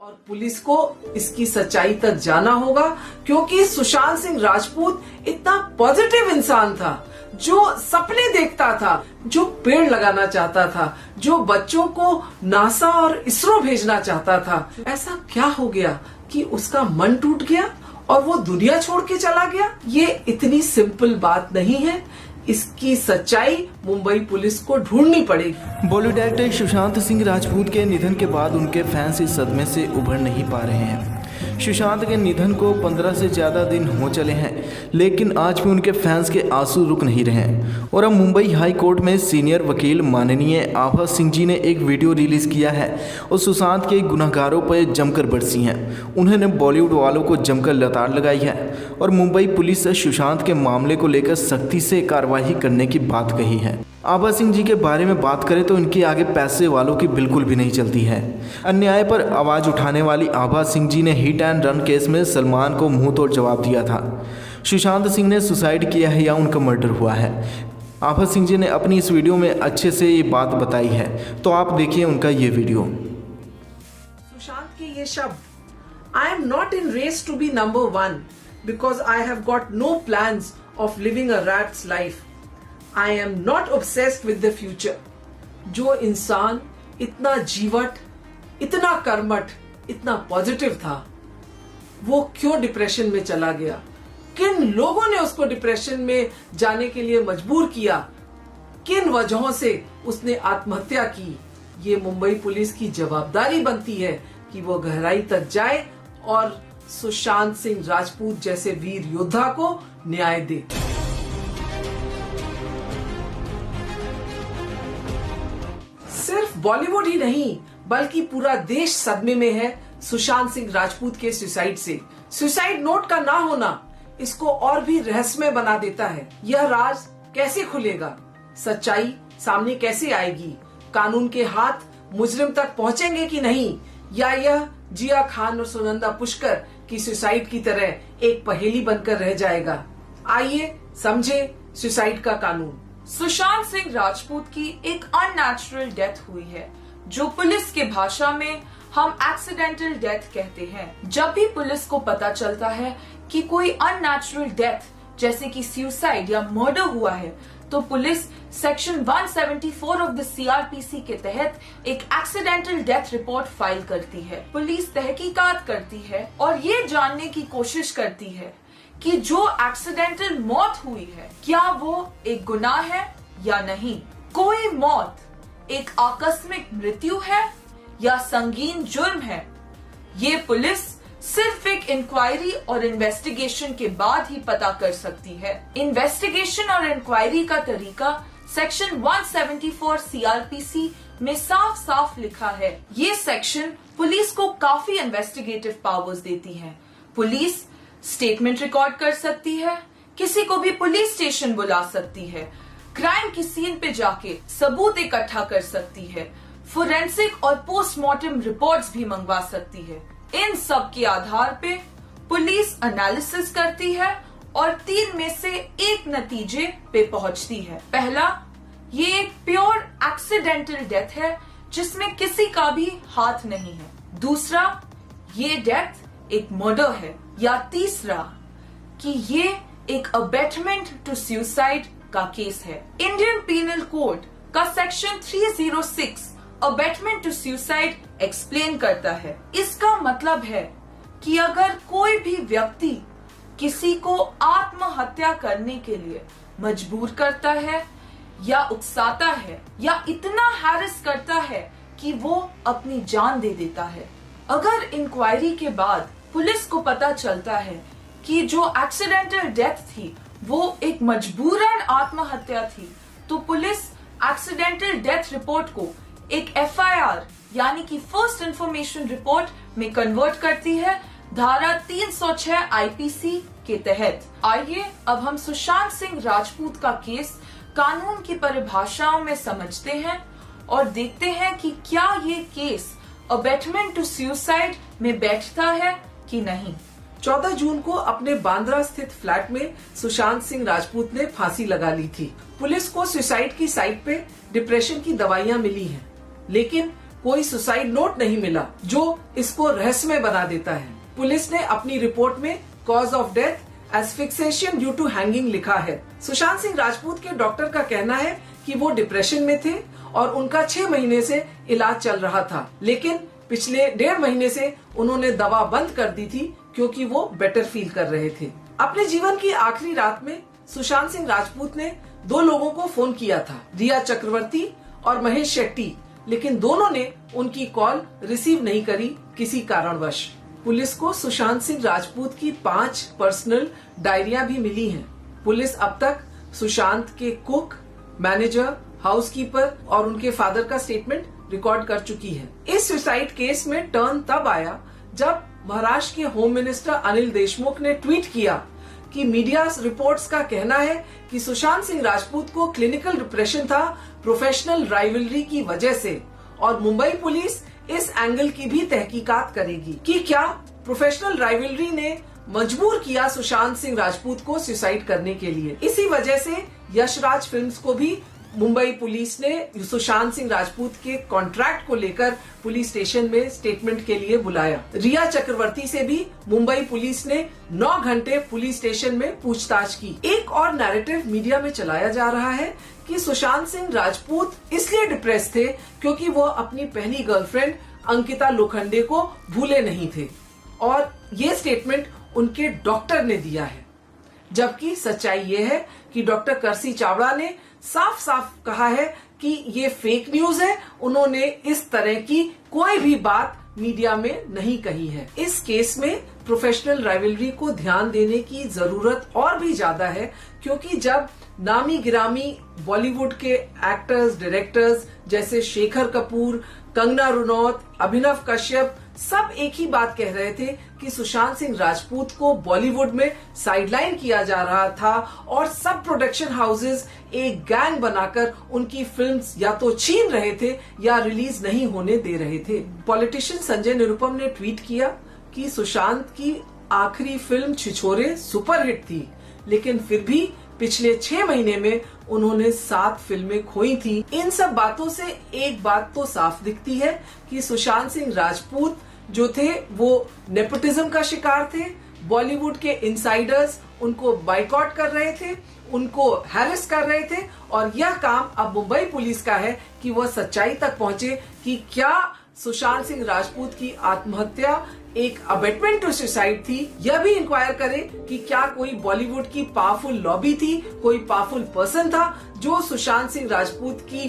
और पुलिस को इसकी सच्चाई तक जाना होगा, क्योंकि सुशांत सिंह राजपूत इतना पॉजिटिव इंसान था, जो सपने देखता था, जो पेड़ लगाना चाहता था, जो बच्चों को नासा और इसरो भेजना चाहता था। ऐसा क्या हो गया कि उसका मन टूट गया और वो दुनिया छोड़ के चला गया? ये इतनी सिंपल बात नहीं है। इसकी सच्चाई मुंबई पुलिस को ढूंढनी पड़ेगी। बॉलीवुड एक्टर सुशांत सिंह राजपूत के निधन के बाद उनके फैंस इस सदमे से उभर नहीं पा रहे हैं। सुशांत के निधन को 15 से ज़्यादा दिन हो चले हैं, लेकिन आज भी उनके फैंस के आंसू रुक नहीं रहे हैं। और अब मुंबई हाई कोर्ट में सीनियर वकील माननीय आभा सिंह जी ने एक वीडियो रिलीज़ किया है और सुशांत के गुनहगारों पर जमकर बरसी हैं। उन्होंने बॉलीवुड वालों को जमकर लताड़ लगाई है और मुंबई पुलिस से सुशांत के मामले को लेकर सख्ती से कार्रवाई करने की बात कही है। आभा सिंह जी के बारे में बात करें तो इनके आगे पैसे वालों की बिल्कुल भी नहीं चलती है। अन्याय पर आवाज़ उठाने वाली आभा सिंह जी ने हिट एंड रन केस में सलमान को मुंह तोड़ जवाब दिया था। सुशांत सिंह ने सुसाइड किया है या उनका मर्डर हुआ है। आभा सिंह जी ने अपनी इस वीडियो में अच्छे से ये बात बताई है, तो आप देखिए उनका ये वीडियो। सुशांत के ये शब्द, I am not in race to be number 1 because I have got no plans of living a rats life. I am not obsessed with the future। जो इंसान इतना जीवट, इतना कर्मठ, इतना पॉजिटिव था, वो क्यों डिप्रेशन में चला गया? किन लोगों ने उसको डिप्रेशन में जाने के लिए मजबूर किया? किन वजहों से उसने आत्महत्या की? ये मुंबई पुलिस की जवाबदारी बनती है कि वो गहराई तक जाए और सुशांत सिंह राजपूत जैसे वीर योद्धा को न्याय दे। सिर्फ बॉलीवुड ही नहीं, बल्कि पूरा देश सदमे में है सुशांत सिंह राजपूत के सुसाइड से। सुसाइड नोट का ना होना इसको और भी रहस्यमय बना देता है। यह राज कैसे खुलेगा? सच्चाई सामने कैसे आएगी? कानून के हाथ मुजरिम तक पहुंचेंगे कि नहीं, या यह जिया खान और सुनंदा पुष्कर की सुसाइड की तरह एक पहेली बनकर रह जाएगा? आइए समझे सुसाइड का कानून। सुशांत सिंह राजपूत की एक अननेचुरल डेथ हुई है, जो पुलिस के भाषा में हम एक्सीडेंटल डेथ कहते हैं। जब भी पुलिस को पता चलता है कि कोई अननेचुरल डेथ जैसे कि सुसाइड या मर्डर हुआ है, तो police section 174 of the CrPC के तहत एक एक्सीडेंटल डेथ रिपोर्ट फाइल करती है। पुलिस तहकीकात करती है और ये जानने की कोशिश करती है कि जो एक्सीडेंटल मौत हुई है, क्या वो एक गुनाह है या नहीं। कोई मौत एक आकस्मिक मृत्यु है या संगीन जुर्म है, ये पुलिस सिर्फ एक इंक्वायरी और इन्वेस्टिगेशन के बाद ही पता कर सकती है। इन्वेस्टिगेशन और इंक्वायरी का तरीका सेक्शन 174 सीआरपीसी में साफ साफ लिखा है। ये सेक्शन पुलिस को काफी इन्वेस्टिगेटिव पावर्स देती है। पुलिस स्टेटमेंट रिकॉर्ड कर सकती है, किसी को भी पुलिस स्टेशन बुला सकती है, क्राइम की सीन पे जाके सबूत इकट्ठा कर सकती है, फोरेंसिक और पोस्टमार्टम रिपोर्ट्स भी मंगवा सकती है। इन सब के आधार पे पुलिस एनालिसिस करती है और 3 में से एक नतीजे पे पहुंचती है। पहला, ये एक प्योर एक्सीडेंटल डेथ है जिसमें किसी का भी हाथ नहीं है। दूसरा, ये डेथ एक मर्डर है। या तीसरा, कि ये एक अबेटमेंट टू सुसाइड का केस है। इंडियन पीनल कोड का section 306 abetment to suicide explain करता है। इसका मतलब है कि अगर कोई भी व्यक्ति किसी को आत्महत्या करने के लिए मजबूर करता है या उकसाता है या इतना हैरेस करता है कि वो अपनी जान दे देता है, अगर इंक्वायरी के बाद पुलिस को पता चलता है कि जो एक्सीडेंटल डेथ थी वो एक मजबूरन आत्महत्या थी, तो पुलिस एक्सीडेंटल डेथ रिपोर्ट को एक एफआईआर यानी कि फर्स्ट इंफॉर्मेशन रिपोर्ट में कन्वर्ट करती है धारा 306 आईपीसी के तहत। आइए अब हम सुशांत सिंह राजपूत का केस कानून की परिभाषाओं में समझते हैं और देखते हैं कि क्या ये केस अबेटमेंट टू सुसाइड में बैठता है कि नहीं। 14 जून को अपने बांद्रा स्थित फ्लैट में सुशांत सिंह राजपूत ने फांसी लगा ली थी। पुलिस को सुसाइड की साइट पे डिप्रेशन की दवाइयां मिली हैं, लेकिन कोई सुसाइड नोट नहीं मिला, जो इसको रहस्यमय बना देता है। पुलिस ने अपनी रिपोर्ट में cause of death asphyxiation due to hanging लिखा है। सुशांत सिंह राजपूत के डॉक्टर का कहना है कि वो डिप्रेशन में थे और उनका 6 महीने से इलाज चल रहा था, लेकिन पिछले 1.5 महीने से उन्होंने दवा बंद कर दी थी क्योंकि वो बेटर फील कर रहे थे। अपने जीवन की आखिरी रात में सुशांत सिंह राजपूत ने 2 लोगों को फोन किया था, रिया चक्रवर्ती और महेश शेट्टी, लेकिन दोनों ने उनकी कॉल रिसीव नहीं करी किसी कारणवश। पुलिस को सुशांत सिंह राजपूत की 5 पर्सनल डायरियां भी मिली हैं। पुलिस अब तक सुशांत के कुक, मैनेजर, हाउसकीपर और उनके फादर का स्टेटमेंट रिकॉर्ड कर चुकी है। इस सुसाइड केस में टर्न तब आया जब महाराष्ट्र के होम मिनिस्टर अनिल देशमुख ने ट्वीट किया कि मीडिया रिपोर्ट्स का कहना है कि सुशांत सिंह राजपूत को क्लिनिकल डिप्रेशन था प्रोफेशनल राइवलरी की वजह से, और मुंबई पुलिस इस एंगल की भी तहकीकात करेगी कि क्या प्रोफेशनल राइवलरी ने मजबूर किया सुशांत सिंह राजपूत को सुसाइड करने के लिए। इसी वजह से यशराज फिल्म्स को भी मुंबई पुलिस ने सुशांत सिंह राजपूत के कॉन्ट्रैक्ट को लेकर पुलिस स्टेशन में स्टेटमेंट के लिए बुलाया। रिया चक्रवर्ती से भी मुंबई पुलिस ने 9 घंटे पुलिस स्टेशन में पूछताछ की। एक और नैरेटिव मीडिया में चलाया जा रहा है कि सुशांत सिंह राजपूत इसलिए डिप्रेस थे क्योंकि वो अपनी पहली गर्लफ्रेंड अंकिता लोखंडे को भूले नहीं थे, और ये स्टेटमेंट उनके डॉक्टर ने दिया है। जबकि सच्चाई ये है कि डॉक्टर करसी चावड़ा ने साफ साफ कहा है कि ये फेक न्यूज है, उन्होंने इस तरह की कोई भी बात मीडिया में नहीं कही है। इस केस में प्रोफेशनल राइवलरी को ध्यान देने की जरूरत और भी ज्यादा है, क्योंकि जब नामी गिरामी बॉलीवुड के एक्टर्स, डायरेक्टर्स जैसे शेखर कपूर, कंगना रनौत, अभिनव कश्यप सब एक ही बात कह रहे थे कि सुशांत सिंह राजपूत को बॉलीवुड में साइडलाइन किया जा रहा था और सब प्रोडक्शन हाउसेस एक गैंग बनाकर उनकी फिल्म्स या तो छीन रहे थे या रिलीज नहीं होने दे रहे थे। पॉलिटिशियन संजय निरुपम ने ट्वीट किया कि सुशांत की आखिरी फिल्म छिछोरे सुपरहिट थी, लेकिन फिर भी पिछले 6 महीने में उन्होंने 7 फिल्में खोई थी। इन सब बातों से एक बात तो साफ दिखती है कि सुशांत सिंह राजपूत जो थे वो नेपोटिज्म का शिकार थे। बॉलीवुड के इनसाइडर्स उनको बाइकॉट कर रहे थे, उनको हैरेस कर रहे थे, और यह काम अब मुंबई पुलिस का है कि वह सच्चाई तक पहुंचे कि क्या सुशांत सिंह राजपूत की आत्महत्या एक अबेटमेंट टू सुसाइड थी। यह भी इंक्वायर करे कि क्या कोई बॉलीवुड की पावरफुल लॉबी थी, कोई पावरफुल पर्सन था जो सुशांत सिंह राजपूत की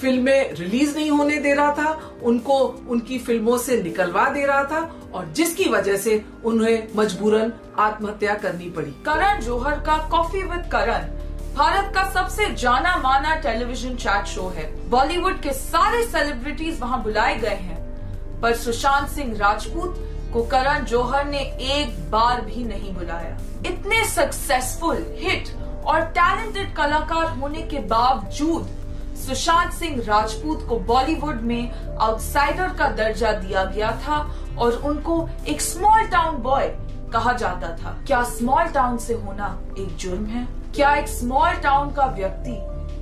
फिल्में रिलीज नहीं होने दे रहा था, उनको उनकी फिल्मों से निकलवा दे रहा था, और जिसकी वजह से उन्हें मजबूरन आत्महत्या करनी पड़ी। करण जौहर का कॉफी विद करण भारत का सबसे जाना माना टेलीविजन चैट शो है। बॉलीवुड के सारे सेलिब्रिटीज वहां बुलाए गए हैं, पर सुशांत सिंह राजपूत को करण जौहर ने एक बार भी नहीं बुलाया। इतने सक्सेसफुल, हिट और टैलेंटेड कलाकार होने के बावजूद सुशांत सिंह राजपूत को बॉलीवुड में आउटसाइडर का दर्जा दिया गया था और उनको एक स्मॉल टाउन बॉय कहा जाता था। क्या स्मॉल टाउन से होना एक जुर्म है? क्या एक स्मॉल टाउन का व्यक्ति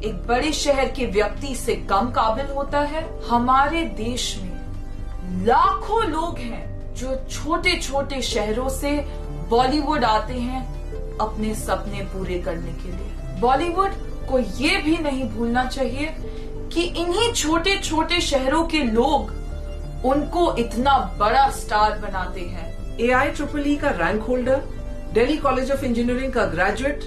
एक बड़े शहर के व्यक्ति से कम काबिल होता है? हमारे देश में लाखों लोग हैं जो छोटे छोटे शहरों से बॉलीवुड आते हैं अपने सपने पूरे करने के लिए। बॉलीवुड को ये भी नहीं भूलना चाहिए कि इन्हीं छोटे छोटे शहरों के लोग उनको इतना बड़ा स्टार बनाते हैं। AIEEE का rank holder, Delhi college of engineering का ग्रेजुएट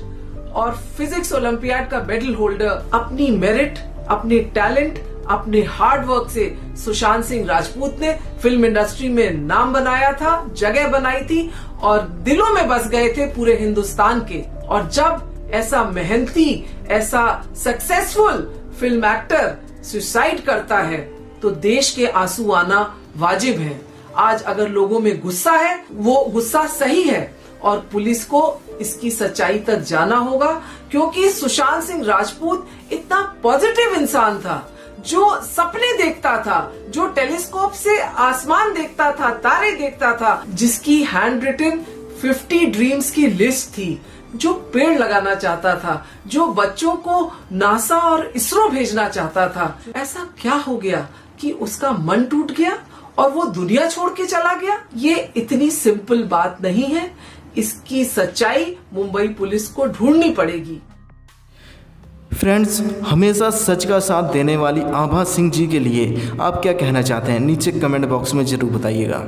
और फिजिक्स ओलंपियाड का मेडल होल्डर अपनी मेरिट, अपने टैलेंट, अपने हार्ड वर्क से सुशांत सिंह राजपूत ने फिल्म इंडस्ट्री में नाम बनाया था, जगह बनाई थी और दिलों में बस गए थे पूरे हिंदुस्तान के। और जब ऐसा मेहनती, ऐसा सक्सेसफुल फिल्म एक्टर सुसाइड करता है तो देश के आंसू आना वाजिब है। आज अगर लोगों में गुस्सा है, वो गुस्सा सही है और पुलिस को इसकी सच्चाई तक जाना होगा, क्योंकि सुशांत सिंह राजपूत इतना पॉजिटिव इंसान था, जो सपने देखता था, जो टेलीस्कोप से आसमान देखता था, तारे देखता था, जिसकी हैंड रिटन 50 ड्रीम्स की लिस्ट थी, जो पेड़ लगाना चाहता था, जो बच्चों को नासा और इसरो भेजना चाहता था। ऐसा क्या हो गया कि उसका मन टूट गया और वो दुनिया छोड़ के चला गया? ये इतनी सिंपल बात नहीं है। इसकी सच्चाई मुंबई पुलिस को ढूंढनी पड़ेगी। फ्रेंड्स, हमेशा सच का साथ देने वाली आभा सिंह जी के लिए आप क्या कहना चाहते हैं? नीचे कमेंट बॉक्स में ज़रूर बताइएगा।